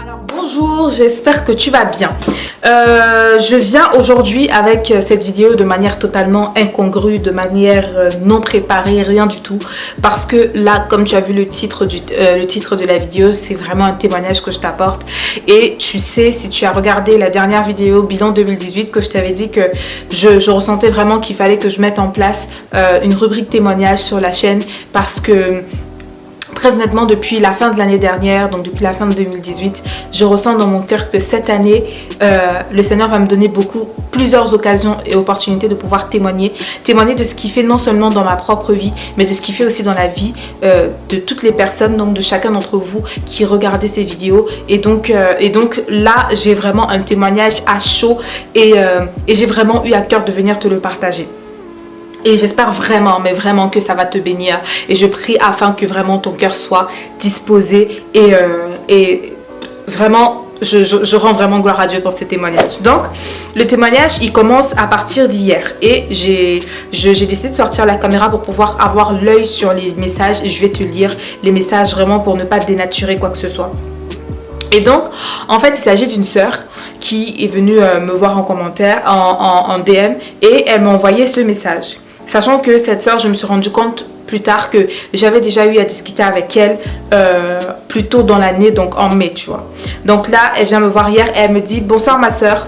Alors bonjour, j'espère que tu vas bien. Je viens aujourd'hui avec cette vidéo de manière totalement incongrue, de manière non préparée, rien du tout. Parce que là, comme tu as vu le titre de la vidéo, c'est vraiment un témoignage que je t'apporte. Et tu sais, si tu as regardé la dernière vidéo bilan 2018, que je t'avais dit que je ressentais vraiment qu'il fallait que je mette en place une rubrique témoignage sur la chaîne. Parce que très honnêtement, depuis la fin de l'année dernière, donc depuis la fin de 2018, je ressens dans mon cœur que cette année, le Seigneur va me donner plusieurs occasions et opportunités de pouvoir témoigner de ce qu'il fait non seulement dans ma propre vie, mais de ce qu'il fait aussi dans la vie de toutes les personnes, donc de chacun d'entre vous qui regardez ces vidéos. Et donc là, j'ai vraiment un témoignage à chaud et j'ai vraiment eu à cœur de venir te le partager. Et j'espère vraiment, mais vraiment que ça va te bénir. Et je prie afin que vraiment ton cœur soit disposé. Et vraiment, je rends vraiment gloire à Dieu pour ces témoignages. Donc, le témoignage, il commence à partir d'hier. Et j'ai décidé de sortir la caméra pour pouvoir avoir l'œil sur les messages. Et je vais te lire les messages vraiment pour ne pas dénaturer quoi que ce soit. Et donc, en fait, il s'agit d'une sœur qui est venue me voir en commentaire, en DM. Et elle m'a envoyé ce message. Sachant que cette sœur, je me suis rendu compte plus tard que j'avais déjà eu à discuter avec elle plus tôt dans l'année, donc en mai, tu vois. Donc là, elle vient me voir hier et elle me dit « Bonsoir ma sœur,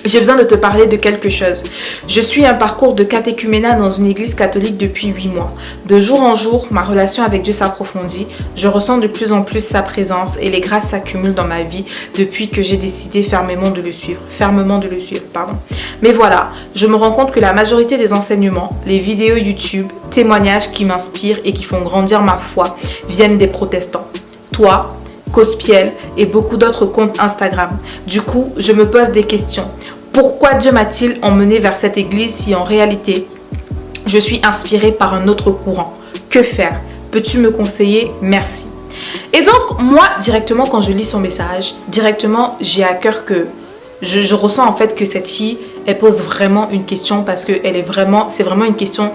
j'ai besoin de te parler de quelque chose. Je suis un parcours de catéchuménat dans une église catholique depuis 8 mois. De jour en jour, ma relation avec Dieu s'approfondit. Je ressens de plus en plus sa présence et les grâces s'accumulent dans ma vie depuis que j'ai décidé fermement de le suivre. Mais voilà, je me rends compte que la majorité des enseignements, les vidéos YouTube, témoignages qui m'inspirent et qui font grandir ma foi viennent des protestants. Toi, Cospiel et beaucoup d'autres comptes Instagram. Du coup, je me pose des questions. Pourquoi Dieu m'a-t-il emmené vers cette église si en réalité, je suis inspirée par un autre courant? Que faire? Peux-tu me conseiller? Merci. Et donc, moi, directement, quand je lis son message, directement, j'ai à cœur que je ressens en fait que cette fille, elle pose vraiment une question parce que c'est vraiment une question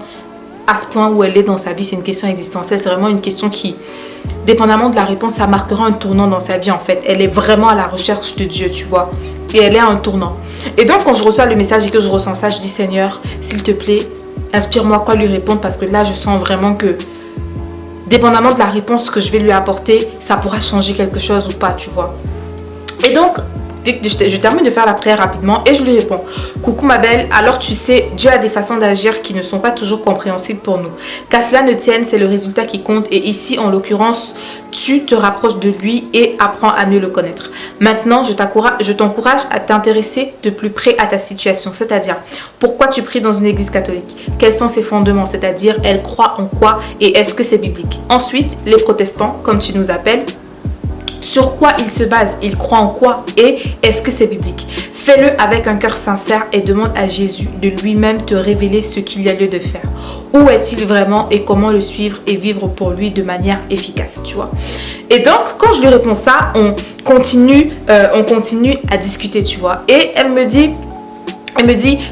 à ce point où elle est dans sa vie, c'est une question existentielle, c'est vraiment une question qui, dépendamment de la réponse, ça marquera un tournant dans sa vie en fait. Elle est vraiment à la recherche de Dieu, tu vois. Et elle est à un tournant. Et donc quand je reçois le message et que je ressens ça, je dis Seigneur, s'il te plaît, inspire-moi quoi lui répondre parce que là je sens vraiment que, dépendamment de la réponse que je vais lui apporter, ça pourra changer quelque chose ou pas, tu vois. Et donc, je termine de faire la prière rapidement et je lui réponds. Coucou ma belle, alors tu sais, Dieu a des façons d'agir qui ne sont pas toujours compréhensibles pour nous. Qu'à cela ne tienne, c'est le résultat qui compte et ici en l'occurrence, tu te rapproches de lui et apprends à mieux le connaître. Maintenant, je t'encourage à t'intéresser de plus près à ta situation, c'est-à-dire pourquoi tu pries dans une église catholique, quels sont ses fondements, c'est-à-dire elle croit en quoi et est-ce que c'est biblique. Ensuite, les protestants, comme tu nous appelles, sur quoi il se base, il croit en quoi et est-ce que c'est biblique. Fais-le avec un cœur sincère et demande à Jésus de lui-même te révéler ce qu'il y a lieu de faire. Où est-il vraiment et comment le suivre et vivre pour lui de manière efficace, tu vois. Et donc, quand je lui réponds ça, on continue à discuter, tu vois. Et elle me dit,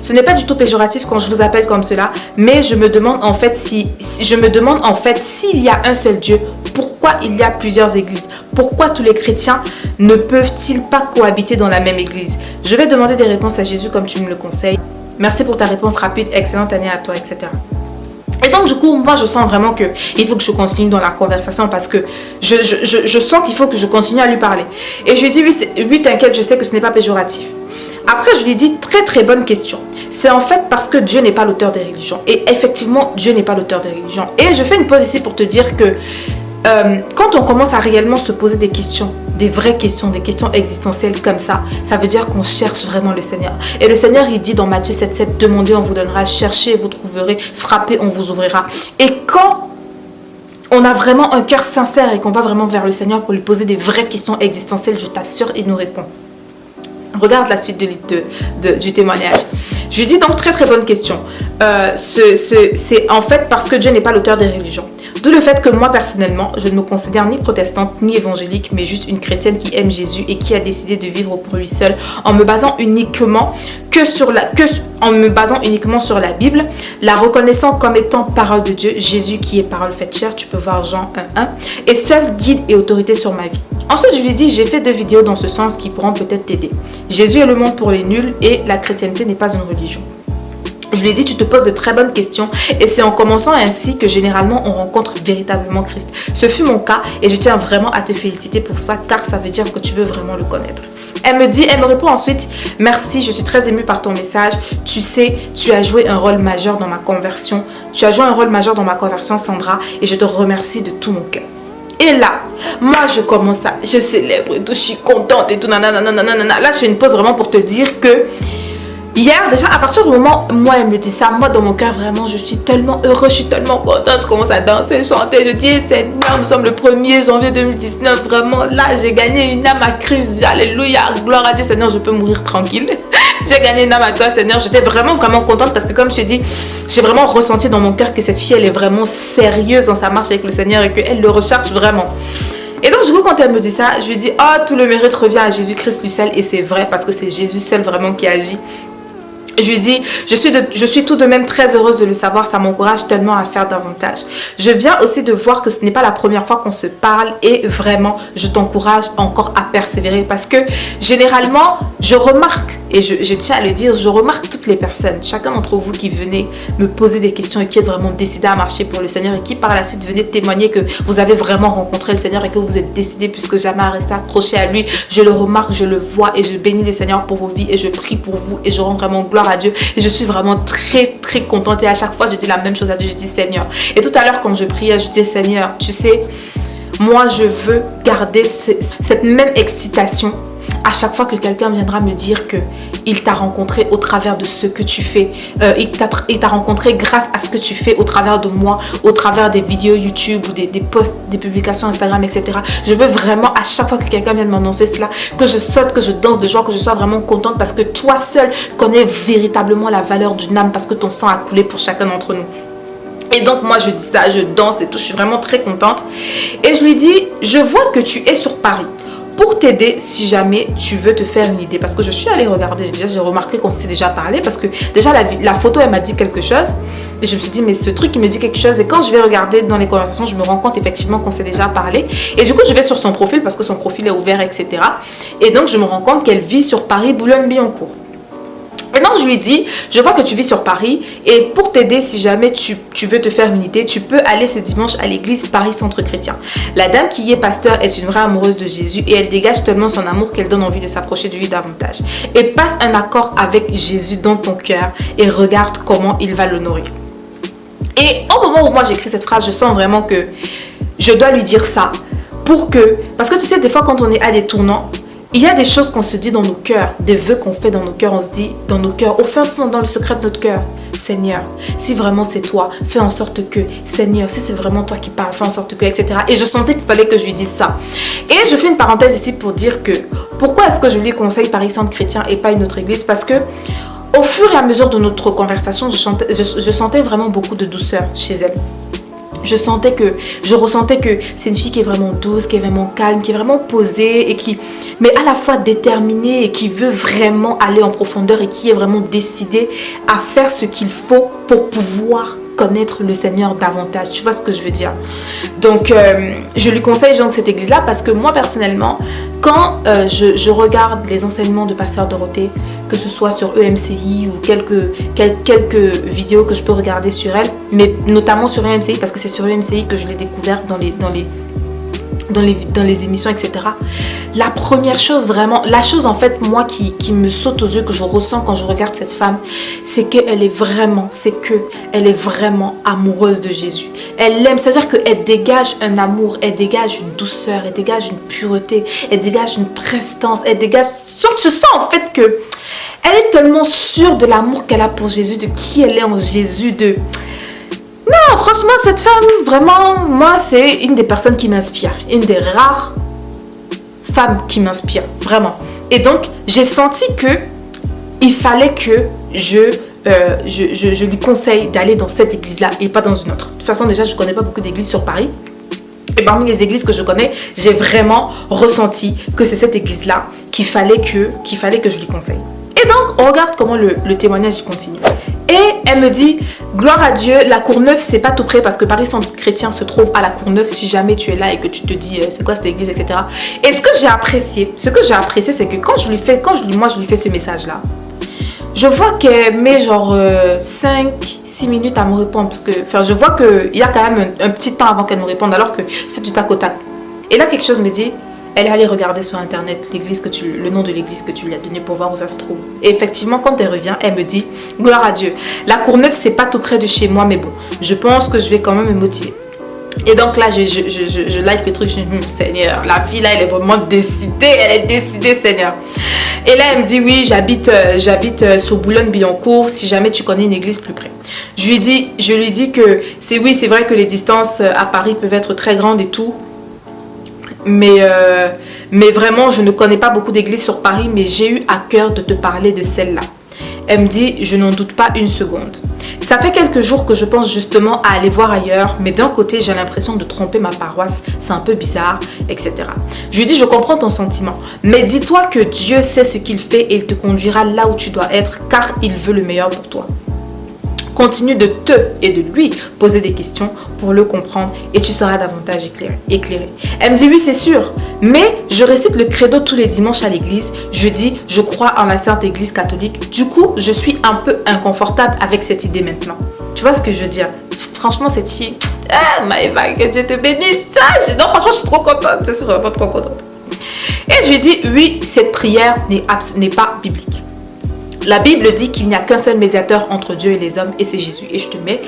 ce n'est pas du tout péjoratif quand je vous appelle comme cela, mais je me demande en fait s'il y a un seul Dieu, pourquoi il y a plusieurs églises? Pourquoi tous les chrétiens ne peuvent-ils pas cohabiter dans la même église? Je vais demander des réponses à Jésus comme tu me le conseilles. Merci pour ta réponse rapide, excellente année à toi, etc. Et donc du coup, moi je sens vraiment qu'il faut que je continue dans la conversation parce que je sens qu'il faut que je continue à lui parler. Et je lui dis, oui t'inquiète, je sais que ce n'est pas péjoratif. Après, je lui dis, très très bonne question. C'est en fait parce que Dieu n'est pas l'auteur des religions. Et effectivement, Dieu n'est pas l'auteur des religions. Et je fais une pause ici pour te dire que quand on commence à réellement se poser des questions, des vraies questions, des questions existentielles comme ça veut dire qu'on cherche vraiment le Seigneur. Et le Seigneur, il dit dans Matthieu 7,7, demandez, on vous donnera, cherchez et vous trouverez, frappez, on vous ouvrira. Et quand on a vraiment un cœur sincère et qu'on va vraiment vers le Seigneur pour lui poser des vraies questions existentielles, je t'assure, il nous répond. Regarde la suite du témoignage. Je lui dis donc très très bonne question. C'est en fait parce que Dieu n'est pas l'auteur des religions. D'où le fait que moi, personnellement, je ne me considère ni protestante ni évangélique, mais juste une chrétienne qui aime Jésus et qui a décidé de vivre pour lui seul en me basant uniquement sur la Bible, la reconnaissant comme étant parole de Dieu, Jésus qui est parole faite chair, tu peux voir Jean 1:1, et seul guide et autorité sur ma vie. Ensuite, je lui ai dit, j'ai fait 2 vidéos dans ce sens qui pourront peut-être t'aider. Jésus est le monde pour les nuls et la chrétienté n'est pas une religion. Je lui ai dit, tu te poses de très bonnes questions et c'est en commençant ainsi que généralement on rencontre véritablement Christ. Ce fut mon cas et je tiens vraiment à te féliciter pour ça car ça veut dire que tu veux vraiment le connaître. Elle me répond ensuite, merci, je suis très émue par ton message. Tu sais, tu as joué un rôle majeur dans ma conversion. Sandra, et je te remercie de tout mon cœur. Et là, moi je célèbre et tout, je suis contente et tout, nanana. Là, je fais une pause vraiment pour te dire que hier, déjà, à partir du moment où moi, elle me dit ça, moi, dans mon cœur, vraiment, je suis tellement heureuse, je suis tellement contente. Je commence à danser, chanter. Je dis, Seigneur, nous sommes le 1er janvier 2019. Vraiment, là, j'ai gagné une âme à Christ. Alléluia, gloire à Dieu, Seigneur, je peux mourir tranquille. J'ai gagné une âme à toi, Seigneur. J'étais vraiment contente parce que, comme je te dis, j'ai vraiment ressenti dans mon cœur que cette fille, elle est vraiment sérieuse dans sa marche avec le Seigneur et qu'elle le recherche vraiment. Et donc, du coup, quand elle me dit ça, je lui dis, oh, tout le mérite revient à Jésus-Christ lui seul. Et c'est vrai parce que c'est Jésus seul vraiment qui agit. Je lui dis, je suis tout de même très heureuse de le savoir, ça m'encourage tellement à faire davantage. Je viens aussi de voir que ce n'est pas la première fois qu'on se parle et vraiment, je t'encourage encore à persévérer parce que généralement, je remarque, et je tiens à le dire, je remarque toutes les personnes, chacun d'entre vous qui venez me poser des questions et qui êtes vraiment décidé à marcher pour le Seigneur et qui par la suite venez témoigner que vous avez vraiment rencontré le Seigneur et que vous êtes décidé plus que jamais à rester accroché à lui. Je le remarque, je le vois et je bénis le Seigneur pour vos vies et je prie pour vous et je rends vraiment gloire à Dieu et je suis vraiment très très contente et à chaque fois je dis la même chose à Dieu, je dis Seigneur. Et tout à l'heure quand je priais, je dis Seigneur, tu sais, moi je veux garder cette même excitation à chaque fois que quelqu'un viendra me dire que il t'a rencontré au travers de ce que tu fais, il t'a rencontré grâce à ce que tu fais au travers de moi, au travers des vidéos YouTube ou des posts, des publications Instagram, etc. Je veux vraiment à chaque fois que quelqu'un vienne m'annoncer cela, que je saute, que je danse de joie, que je sois vraiment contente parce que toi seul connais véritablement la valeur d'une âme parce que ton sang a coulé pour chacun d'entre nous. Et donc moi je dis ça, je danse et tout, je suis vraiment très contente. Et je lui dis, je vois que tu es sur Paris. Pour t'aider si jamais tu veux te faire une idée. Parce que je suis allée regarder, j'ai remarqué qu'on s'est déjà parlé. Parce que déjà la photo elle m'a dit quelque chose. Et je me suis dit mais ce truc il me dit quelque chose. Et quand je vais regarder dans les conversations, je me rends compte effectivement qu'on s'est déjà parlé. Et du coup je vais sur son profil parce que son profil est ouvert, etc. Et donc je me rends compte qu'elle vit sur Paris, Boulogne-Billancourt. Et donc je lui dis, je vois que tu vis sur Paris et pour t'aider si jamais tu veux te faire une idée, tu peux aller ce dimanche à l'église Paris Centre Chrétien. La dame qui y est pasteur est une vraie amoureuse de Jésus et elle dégage tellement son amour qu'elle donne envie de s'approcher de lui davantage. Et passe un accord avec Jésus dans ton cœur et regarde comment il va l'honorer. Et au moment où moi j'écris cette phrase, je sens vraiment que je dois lui dire ça parce que tu sais des fois quand on est à des tournants, il y a des choses qu'on se dit dans nos cœurs, des vœux qu'on fait dans nos cœurs, on se dit dans nos cœurs, au fin fond, dans le secret de notre cœur, Seigneur, si vraiment c'est toi, fais en sorte que, Seigneur, si c'est vraiment toi qui parles, fais en sorte que, etc. Et je sentais qu'il fallait que je lui dise ça. Et je fais une parenthèse ici pour dire que, pourquoi est-ce que je lui conseille Paris Centre Chrétien et pas une autre église? Parce que, au fur et à mesure de notre conversation, je sentais vraiment beaucoup de douceur chez elle. Je ressentais que c'est une fille qui est vraiment douce, qui est vraiment calme, qui est vraiment posée mais à la fois déterminée et qui veut vraiment aller en profondeur et qui est vraiment décidée à faire ce qu'il faut pour pouvoir connaître le Seigneur davantage. Tu vois ce que je veux dire? Donc, je lui conseille donc cette église-là parce que moi, personnellement, quand je regarde les enseignements de Pasteur Dorothée, que ce soit sur EMCI ou quelques vidéos que je peux regarder sur elle, mais notamment sur EMCI parce que c'est sur EMCI que je l'ai découverte dans les émissions, etc. La première chose vraiment, la chose en fait moi qui me saute aux yeux, que je ressens quand je regarde cette femme, c'est qu'elle est vraiment amoureuse de Jésus. Elle l'aime, c'est-à-dire qu'elle dégage un amour, elle dégage une douceur, elle dégage une pureté, elle dégage une prestance, elle dégage, tu sens en fait que elle est tellement sûre de l'amour qu'elle a pour Jésus, de qui elle est en Jésus, Non, franchement, cette femme, vraiment, moi, c'est une des personnes qui m'inspire. Une des rares femmes qui m'inspire, vraiment. Et donc, j'ai senti que il fallait que je je lui conseille d'aller dans cette église-là et pas dans une autre. De toute façon, déjà, je ne connais pas beaucoup d'églises sur Paris. Et parmi les églises que je connais, j'ai vraiment ressenti que c'est cette église-là qu'il fallait que je lui conseille. Et donc, on regarde comment le témoignage continue. Et elle me dit, gloire à Dieu, la Courneuve, c'est pas tout près parce que Paris Centre Chrétien se trouve à la Courneuve si jamais tu es là et que tu te dis, c'est quoi cette église, etc. Et ce que j'ai apprécié, c'est que quand je lui fais ce message-là, je vois qu'elle met genre 5-6 minutes à me répondre parce que je vois qu'il y a quand même un petit temps avant qu'elle me réponde alors que c'est du tac au tac. Et là, quelque chose me dit, elle est allée regarder sur internet le nom de l'église que tu lui as donné pour voir où ça se trouve. Et effectivement, quand elle revient, elle me dit, gloire à Dieu, la Courneuve, c'est pas tout près de chez moi, mais bon, je pense que je vais quand même me motiver. Et donc là, je like le truc, je me dis, Seigneur, la fille là, elle est vraiment décidée, elle est décidée, Seigneur. Et là, elle me dit, oui, j'habite sur Boulogne-Billancourt, si jamais tu connais une église plus près. Je lui dis que c'est vrai que les distances à Paris peuvent être très grandes et tout, mais vraiment, je ne connais pas beaucoup d'églises sur Paris, mais j'ai eu à cœur de te parler de celle-là. Elle me dit, je n'en doute pas une seconde. Ça fait quelques jours que je pense justement à aller voir ailleurs, mais d'un côté, j'ai l'impression de tromper ma paroisse, c'est un peu bizarre, etc. Je lui dis, je comprends ton sentiment, mais dis-toi que Dieu sait ce qu'il fait et il te conduira là où tu dois être, car il veut le meilleur pour toi. Continue de te et de lui poser des questions pour le comprendre et tu seras davantage éclairé. Elle me dit oui, c'est sûr, mais je récite le credo tous les dimanches à l'église. Je dis, je crois en la Sainte Église catholique. Du coup, je suis un peu inconfortable avec cette idée maintenant. Tu vois ce que je veux dire? Franchement, cette fille, Maëva, que Dieu te bénisse. Non, franchement, je suis trop contente. Je suis vraiment trop contente. Et je lui dis, oui, cette prière n'est pas biblique. La Bible dit qu'il n'y a qu'un seul médiateur entre Dieu et les hommes et c'est Jésus. Et je te mets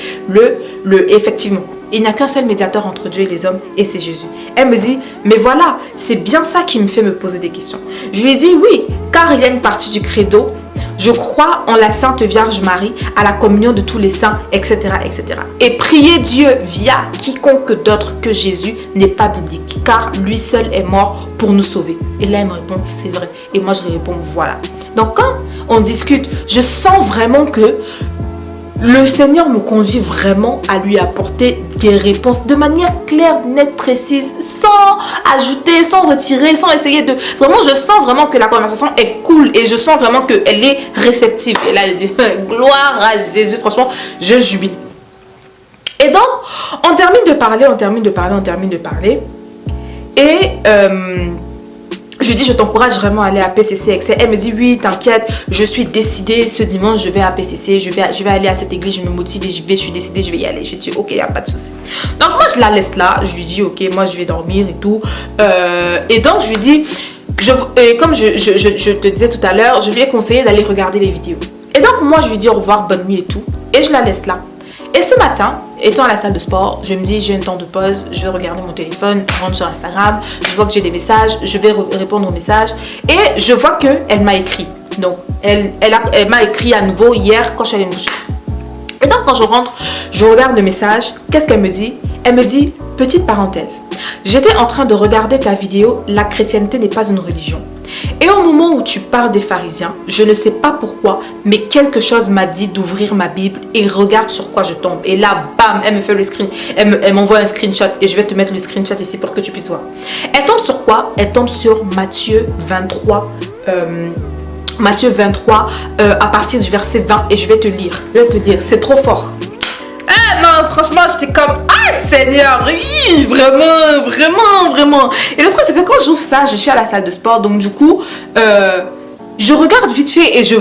effectivement, il n'y a qu'un seul médiateur entre Dieu et les hommes et c'est Jésus. Elle me dit, mais voilà, c'est bien ça qui me fait me poser des questions. Je lui ai dit oui, car il y a une partie du credo. Je crois en la Sainte Vierge Marie, à la communion de tous les saints, etc., etc. Et prier Dieu via quiconque d'autre que Jésus n'est pas biblique, car lui seul est mort pour nous sauver. Et là, elle me répond, c'est vrai. Et moi, je lui réponds, voilà. Donc, quand on discute, je sens vraiment que le Seigneur me conduit vraiment à lui apporter des réponses de manière claire, nette, précise, sans ajouter, sans retirer, sans essayer de... Vraiment, je sens vraiment que la conversation est cool et je sens vraiment qu'elle est réceptive. Et là, je dis, gloire à Jésus, franchement, je jubile. Et donc, on termine de parler. Et... je lui dis, je t'encourage vraiment à aller à PCC, etc. Elle me dit, oui, t'inquiète, je suis décidée, ce dimanche, je vais à PCC, je vais aller à cette église, je me motive et je suis décidée, je vais y aller. Je dis, ok, il n'y a pas de souci. Donc, moi, je la laisse là, je lui dis, ok, moi, je vais dormir et tout. Et donc, je lui dis, comme je te disais tout à l'heure, je lui ai conseillé d'aller regarder les vidéos. Et donc, moi, je lui dis au revoir, bonne nuit et tout. Et je la laisse là. Et ce matin, étant à la salle de sport, je me dis, j'ai un temps de pause, je vais regarder mon téléphone, je rentre sur Instagram, je vois que j'ai des messages, je vais répondre aux messages. Et je vois qu'elle m'a écrit. Donc, elle m'a écrit à nouveau hier quand je suis allée me coucher. Et donc, quand je rentre, je regarde le message. Qu'est-ce qu'elle me dit? Elle me dit, petite parenthèse, j'étais en train de regarder ta vidéo, la chrétienté n'est pas une religion. Et au moment où tu parles des pharisiens, je ne sais pas pourquoi, mais quelque chose m'a dit d'ouvrir ma Bible et regarde sur quoi je tombe. Et là, bam, elle me fait le screen, elle m'envoie un screenshot et je vais te mettre le screenshot ici pour que tu puisses voir. Elle tombe sur quoi? Elle tombe sur Matthieu 23, à partir du verset 20 et je vais te lire. C'est trop fort. Ah non, franchement, j'étais comme, ah Seigneur, vraiment. Et le truc, c'est que quand j'ouvre ça, je suis à la salle de sport, donc du coup, je regarde vite fait et je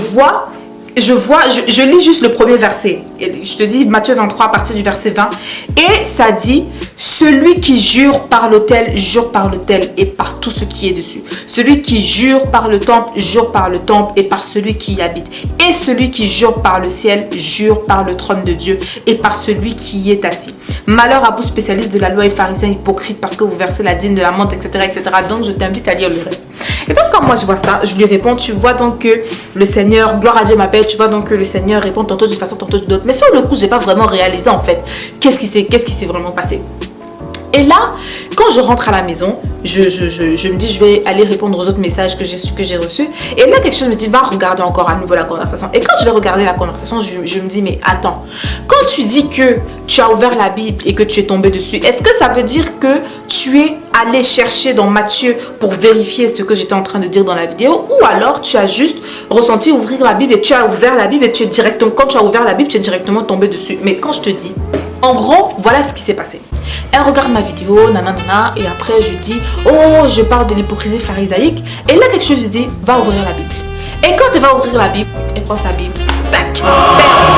lis juste le premier verset. Et je te dis Matthieu 23 à partir du verset 20. Et ça dit, celui qui jure par l'autel et par tout ce qui est dessus. Celui qui jure par le temple et par celui qui y habite. Et celui qui jure par le ciel, jure par le trône de Dieu et par celui qui y est assis. Malheur à vous spécialistes de la loi et pharisiens hypocrites parce que vous versez la dîme de la menthe, etc., etc. Donc je t'invite à lire le reste. Et donc quand moi je vois ça, je lui réponds, tu vois donc que le Seigneur, gloire à Dieu m'appelle, tu vois donc que le Seigneur répond tantôt d'une façon, tantôt d'une autre. Mais sur le coup, je n'ai pas vraiment réalisé en fait qu'est-ce qui s'est vraiment passé. Et là, quand je rentre à la maison, je me dis, je vais aller répondre aux autres messages que j'ai reçus. Et là, quelque chose me dit, va regarder encore à nouveau la conversation. Et quand je vais regarder la conversation, je me dis, mais attends, quand tu dis que tu as ouvert la Bible et que tu es tombé dessus, est-ce que ça veut dire que tu es allé chercher dans Matthieu pour vérifier ce que j'étais en train de dire dans la vidéo, ou alors tu as juste ressenti ouvrir la Bible et tu as ouvert la Bible et tu es directement, quand tu as ouvert la Bible, tu es directement tombé dessus. Mais quand je te dis, en gros, voilà ce qui s'est passé. Elle regarde ma vidéo, nanana, et après je dis, oh, je parle de l'hypocrisie pharisaïque. Et là, quelque chose lui dit, va ouvrir la Bible. Et quand elle va ouvrir la Bible, elle prend sa Bible, tac,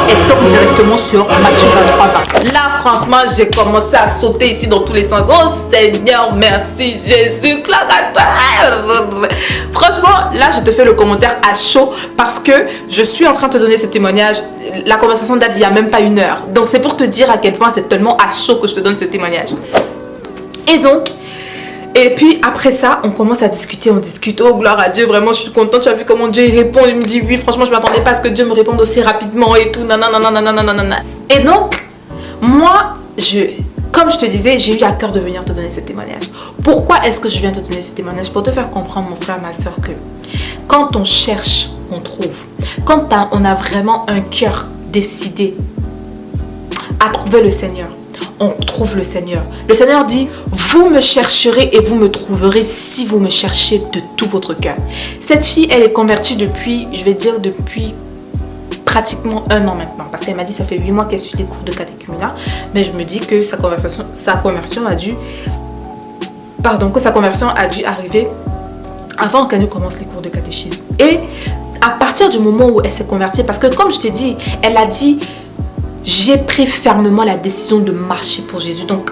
elle tombe directement sur Matthieu 23:20. Là, franchement, j'ai commencé à sauter ici dans tous les sens. Oh Seigneur, merci Jésus, gloire à toi. Franchement, là, je te fais le commentaire à chaud parce que je suis en train de te donner ce témoignage. La conversation date d'il n'y a même pas 1 heure. Donc, c'est pour te dire à quel point c'est tellement à chaud que je te donne ce témoignage. Et donc, et puis après ça, on commence à discuter, on discute. Oh, gloire à Dieu, vraiment, je suis contente. Tu as vu comment Dieu répond. Il me dit oui, franchement, je ne m'attendais pas à ce que Dieu me réponde aussi rapidement et tout. Nanana. Et donc, moi, comme je te disais, j'ai eu à cœur de venir te donner ce témoignage. Pourquoi est-ce que je viens te donner ce témoignage? Pour te faire comprendre, mon frère, ma soeur, que quand on cherche, on trouve. Quand on a vraiment un cœur décidé à trouver le Seigneur, on trouve le Seigneur. Le Seigneur dit, vous me chercherez et vous me trouverez si vous me cherchez de tout votre cœur. Cette fille, elle est convertie depuis, je vais dire depuis pratiquement 1 an maintenant. Parce qu'elle m'a dit, ça fait 8 mois qu'elle suit les cours de catéchuménat. Mais je me dis que sa conversion a dû arriver avant qu'elle ne commence les cours de catéchisme. Et à partir du moment où elle s'est convertie, parce que comme je t'ai dit, elle a dit, j'ai pris fermement la décision de marcher pour Jésus. Donc,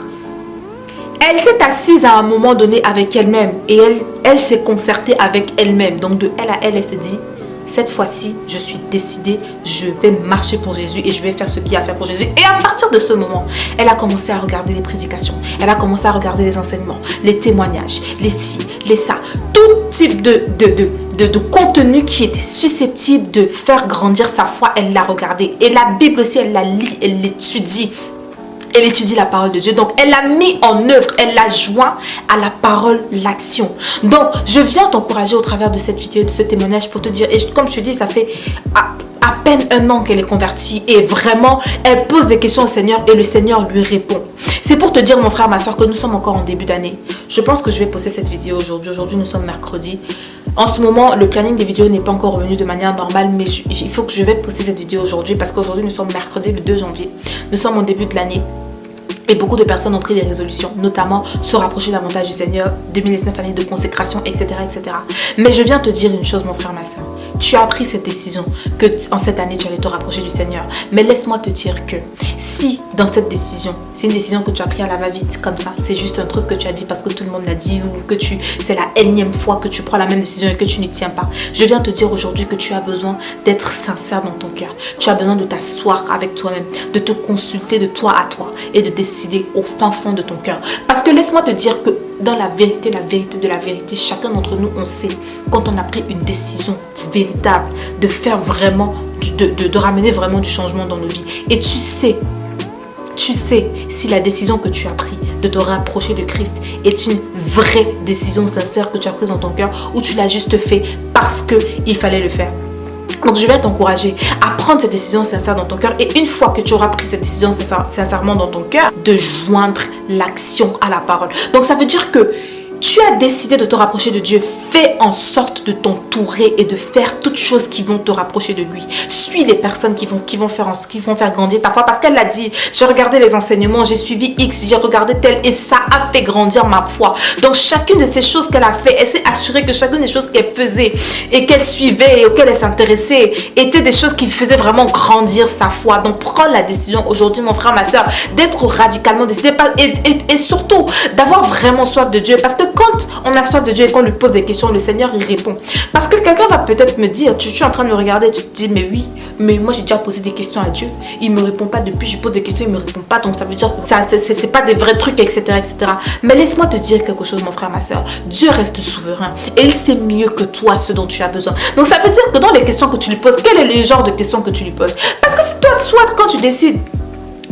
elle s'est assise à un moment donné avec elle-même et elle s'est concertée avec elle-même. Donc, de elle à elle s'est dit, cette fois-ci, je suis décidée, je vais marcher pour Jésus et je vais faire ce qu'il y a à faire pour Jésus. Et à partir de ce moment, elle a commencé à regarder les prédications, elle a commencé à regarder les enseignements, les témoignages, les ci, les ça, tout type de contenu qui était susceptible de faire grandir sa foi, elle l'a regardé. Et la Bible aussi, elle la lit, elle l'étudie. Elle étudie la parole de Dieu. Donc, elle l'a mis en œuvre. Elle l'a joint à la parole, l'action. Donc, je viens t'encourager au travers de cette vidéo, de ce témoignage pour te dire, et comme je te dis, ça fait à peine 1 an qu'elle est convertie et vraiment, elle pose des questions au Seigneur et le Seigneur lui répond. C'est pour te dire, mon frère, ma soeur, que nous sommes encore en début d'année. Je pense que je vais poster cette vidéo aujourd'hui. Aujourd'hui, nous sommes mercredi. En ce moment, le planning des vidéos n'est pas encore revenu de manière normale, mais il faut que je vais poster cette vidéo aujourd'hui parce qu'aujourd'hui, nous sommes mercredi le 2 janvier. Nous sommes au début de l'année. Et beaucoup de personnes ont pris des résolutions, notamment se rapprocher davantage du Seigneur, 2019 année de consécration, etc., etc. Mais je viens te dire une chose, mon frère, ma soeur. Tu as pris cette décision que en cette année, tu allais te rapprocher du Seigneur. Mais laisse-moi te dire que si dans cette décision, c'est une décision que tu as prise à la va-vite comme ça, c'est juste un truc que tu as dit parce que tout le monde l'a dit ou que c'est la énième fois que tu prends la même décision et que tu n'y tiens pas. Je viens te dire aujourd'hui que tu as besoin d'être sincère dans ton cœur. Tu as besoin de t'asseoir avec toi-même, de te consulter de toi à toi et de décider au fin fond de ton cœur. Parce que laisse-moi te dire que dans la vérité de la vérité, chacun d'entre nous, on sait quand on a pris une décision véritable de faire vraiment, de ramener vraiment du changement dans nos vies. Et tu sais si la décision que tu as prise de te rapprocher de Christ est une vraie décision sincère que tu as prise dans ton cœur ou tu l'as juste fait parce qu'il fallait le faire. Donc, je vais t'encourager à prendre cette décision sincère dans ton cœur. Et une fois que tu auras pris cette décision sincèrement dans ton cœur, de joindre l'action à la parole. Donc, ça veut dire que tu as décidé de te rapprocher de Dieu. Fais en sorte de t'entourer et de faire toutes choses qui vont te rapprocher de lui. Suis les personnes qui vont faire grandir ta foi. Parce qu'elle l'a dit, j'ai regardé les enseignements, j'ai suivi X, j'ai regardé tel et ça a fait grandir ma foi. Donc chacune de ces choses qu'elle a fait, elle s'est assurée que chacune des choses qu'elle faisait et qu'elle suivait et auxquelles elle s'intéressait étaient des choses qui faisaient vraiment grandir sa foi. Donc prends la décision aujourd'hui, mon frère, ma soeur, d'être radicalement décidé et surtout d'avoir vraiment soif de Dieu. Parce que quand on a soif de Dieu et qu'on lui pose des questions, le Seigneur il répond. Parce que quelqu'un va peut-être me dire, tu es en train de me regarder, tu te dis mais oui, mais moi j'ai déjà posé des questions à Dieu, il me répond pas depuis, je pose des questions, il me répond pas, donc ça veut dire que ça c'est pas des vrais trucs, etc., etc. Mais laisse-moi te dire quelque chose, mon frère, ma soeur, Dieu reste souverain et il sait mieux que toi ce dont tu as besoin. Donc ça veut dire que dans les questions que tu lui poses, quel est le genre de questions que tu lui poses? Parce que c'est toi, soit quand tu décides,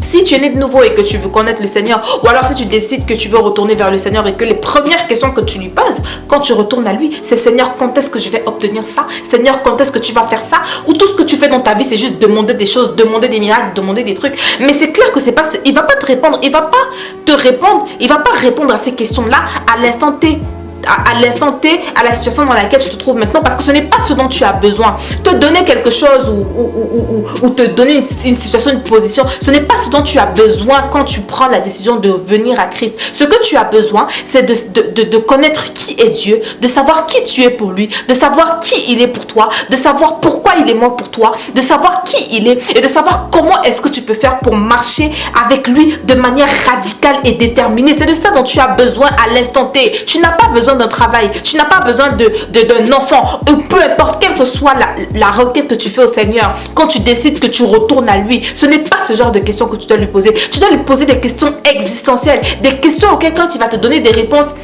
Si tu es né de nouveau et que tu veux connaître le Seigneur, ou alors si tu décides que tu veux retourner vers le Seigneur et que les premières questions que tu lui poses quand tu retournes à lui, c'est Seigneur, quand est-ce que je vais obtenir ça? Seigneur, quand est-ce que tu vas faire ça? Ou tout ce que tu fais dans ta vie, c'est juste demander des choses, demander des miracles, demander des trucs. Mais c'est clair que c'est pas, il va pas te répondre, il va pas répondre à ces questions-là à l'instant T. À l'instant T, à la situation dans laquelle tu te trouves maintenant, parce que ce n'est pas ce dont tu as besoin. Te donner quelque chose ou te donner une situation, une position, ce n'est pas ce dont tu as besoin quand tu prends la décision de venir à Christ. Ce que tu as besoin, c'est de connaître qui est Dieu, de savoir qui tu es pour lui, de savoir qui il est pour toi, de savoir pourquoi il est mort pour toi, de savoir qui il est et de savoir comment est-ce que tu peux faire pour marcher avec lui de manière radicale et déterminée. C'est de ça dont tu as besoin à l'instant T. Tu n'as pas besoin d'un travail, tu n'as pas besoin d'un enfant, ou peu importe, quelle que soit la requête que tu fais au Seigneur, quand tu décides que tu retournes à lui, ce n'est pas ce genre de questions que tu dois lui poser. Tu dois lui poser des questions existentielles, des questions auxquelles quand il va te donner des réponses,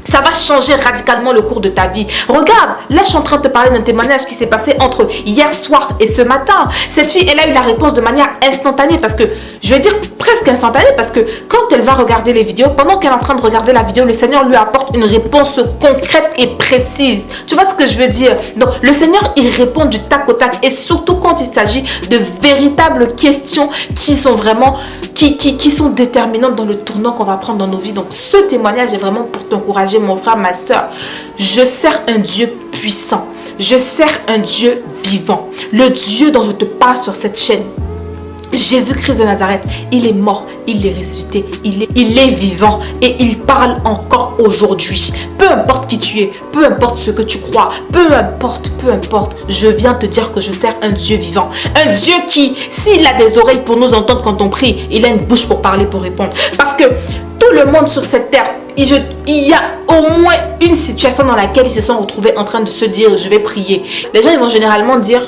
ça va changer radicalement le cours de ta vie. Regarde, là je suis en train de te parler d'un témoignage qui s'est passé entre hier soir et ce matin. Cette fille, elle a eu la réponse de manière instantanée, parce que, je vais dire presque instantanée, parce que quand elle va regarder les vidéos, pendant qu'elle est en train de regarder la vidéo, le Seigneur lui apporte une réponse concrète et précise. Tu vois ce que je veux dire? Donc le Seigneur, il répond du tac au tac, et surtout quand il s'agit de véritables questions qui sont vraiment, qui sont déterminantes dans le tournant qu'on va prendre dans nos vies. Donc ce témoignage est vraiment pour t'encourager, mon frère, ma soeur. Je sers un Dieu puissant. Je sers un Dieu vivant. Le Dieu dont je te parle sur cette chaîne, Jésus-Christ de Nazareth, il est mort, il est ressuscité, il est vivant et il parle encore aujourd'hui. Peu importe qui tu es, peu importe ce que tu crois, peu importe, je viens te dire que je sers un Dieu vivant. Un Dieu qui, s'il a des oreilles pour nous entendre quand on prie, il a une bouche pour parler, pour répondre. Parce que tout le monde sur cette terre, il y a au moins une situation dans laquelle ils se sont retrouvés en train de se dire, je vais prier. Les gens, ils vont généralement dire,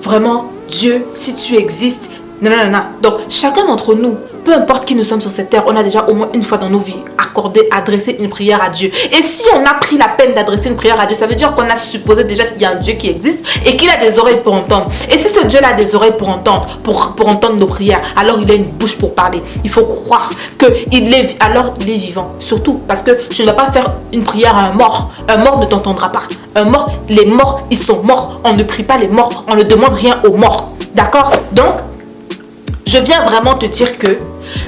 vraiment, Dieu, si tu existes, non. Donc, chacun d'entre nous, peu importe qui nous sommes sur cette terre, on a déjà au moins une fois dans nos vies adressé une prière à Dieu. Et si on a pris la peine d'adresser une prière à Dieu, ça veut dire qu'on a supposé déjà qu'il y a un Dieu qui existe et qu'il a des oreilles pour entendre. Et si ce Dieu-là a des oreilles pour entendre, pour entendre nos prières, alors il a une bouche pour parler. Il faut croire qu'il est, alors il est vivant. Surtout parce que tu ne vas pas faire une prière à un mort. Un mort ne t'entendra pas. Un mort, les morts, ils sont morts. On ne prie pas les morts. On ne demande rien aux morts. D'accord? Donc, je viens vraiment te dire que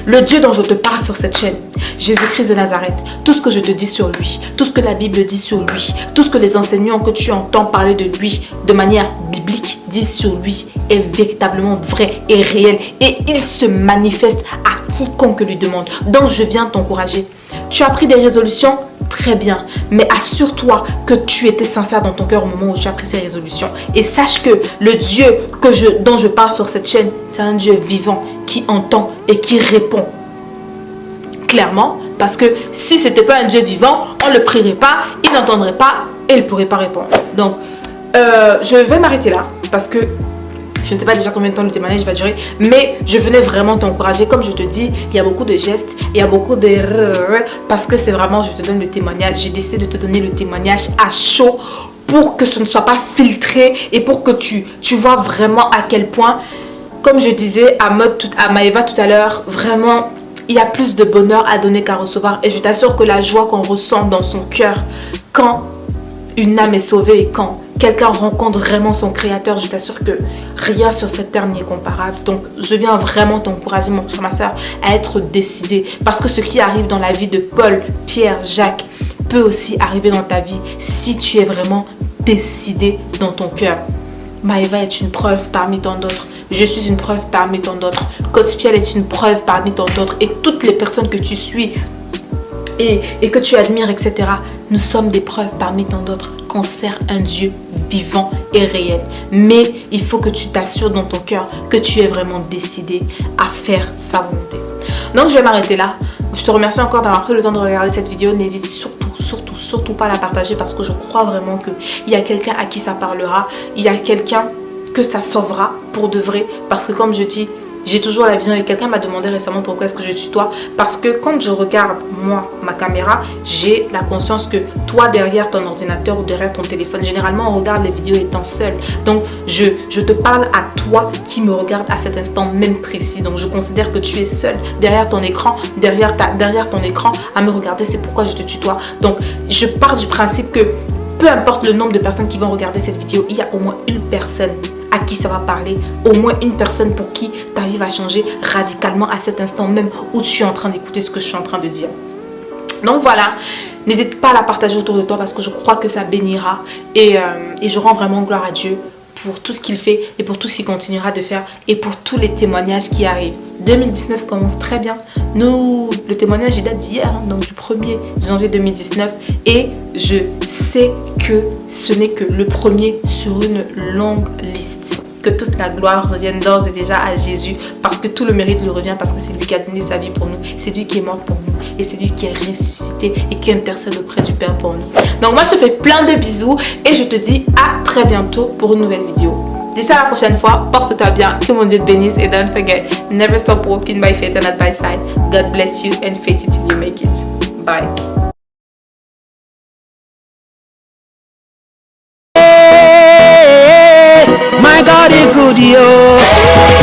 le Dieu dont je te parle sur cette chaîne, Jésus-Christ de Nazareth, tout ce que je te dis sur lui, tout ce que la Bible dit sur lui, tout ce que les enseignants que tu entends parler de lui de manière biblique disent sur lui est véritablement vrai et réel. Et il se manifeste à quiconque lui demande. Donc je viens t'encourager. Tu as pris des résolutions, très bien, mais assure-toi que tu étais sincère dans ton cœur au moment où tu as pris ces résolutions. Et sache que le Dieu dont je parle sur cette chaîne, c'est un Dieu vivant qui entend et qui répond. Clairement, parce que si ce n'était pas un Dieu vivant, on ne le prierait pas, il n'entendrait pas et il ne pourrait pas répondre. Donc, je vais m'arrêter là parce que je ne sais pas déjà combien de temps le témoignage va durer, mais je venais vraiment t'encourager. Comme je te dis, il y a beaucoup de gestes, il y a beaucoup de... Parce que c'est vraiment, je te donne le témoignage. J'ai décidé de te donner le témoignage à chaud pour que ce ne soit pas filtré et pour que tu vois vraiment à quel point, comme je disais à Maëva tout à l'heure, vraiment, il y a plus de bonheur à donner qu'à recevoir. Et je t'assure que la joie qu'on ressent dans son cœur quand une âme est sauvée et quand quelqu'un rencontre vraiment son créateur, je t'assure que rien sur cette terre n'est comparable. Donc je viens vraiment t'encourager, mon frère, ma soeur, à être décidé. Parce que ce qui arrive dans la vie de Paul, Pierre, Jacques peut aussi arriver dans ta vie si tu es vraiment décidé dans ton cœur. Maëva est une preuve parmi tant d'autres. Je suis une preuve parmi tant d'autres. Cospiel est une preuve parmi tant d'autres. Et toutes les personnes que tu suis et que tu admires, etc. Nous sommes des preuves parmi tant d'autres qu'on sert un Dieu vivant et réel. Mais il faut que tu t'assures dans ton cœur que tu es vraiment décidé à faire sa volonté. Donc je vais m'arrêter là. Je te remercie encore d'avoir pris le temps de regarder cette vidéo. N'hésite surtout pas à la partager parce que je crois vraiment qu'il y a quelqu'un à qui ça parlera. Il y a quelqu'un que ça sauvera pour de vrai. Parce que comme je dis, j'ai toujours la vision. Et quelqu'un m'a demandé récemment pourquoi est-ce que je tutoie. Parce que quand je regarde, moi, ma caméra, j'ai la conscience que toi, derrière ton ordinateur ou derrière ton téléphone, généralement, on regarde les vidéos étant seul. Donc, je te parle à toi qui me regarde à cet instant même précis. Donc, je considère que tu es seul derrière ton écran, derrière ton écran à me regarder. C'est pourquoi je te tutoie. Donc, je pars du principe que peu importe le nombre de personnes qui vont regarder cette vidéo, il y a au moins une personne à qui ça va parler, au moins une personne pour qui ta vie va changer radicalement à cet instant même où tu es en train d'écouter ce que je suis en train de dire. Donc voilà, n'hésite pas à la partager autour de toi parce que je crois que ça bénira et je rends vraiment gloire à Dieu pour tout ce qu'il fait et pour tout ce qu'il continuera de faire et pour tous les témoignages qui arrivent. 2019 commence très bien. Le témoignage il date d'hier, donc du 1er janvier 2019 et je sais que ce n'est que le premier sur une longue liste. Que toute la gloire revienne d'ores et déjà à Jésus parce que tout le mérite lui revient parce que c'est lui qui a donné sa vie pour nous, c'est lui qui est mort pour nous et c'est lui qui est ressuscité et qui intercède auprès du Père pour nous. Donc moi je te fais plein de bisous et je te dis à très bientôt pour une nouvelle vidéo. D'ici à la prochaine fois, porte-toi bien, que mon Dieu te bénisse et don't forget, never stop walking by faith and not by sight. God bless you and faith it till you make it. Bye. My God is good, yo.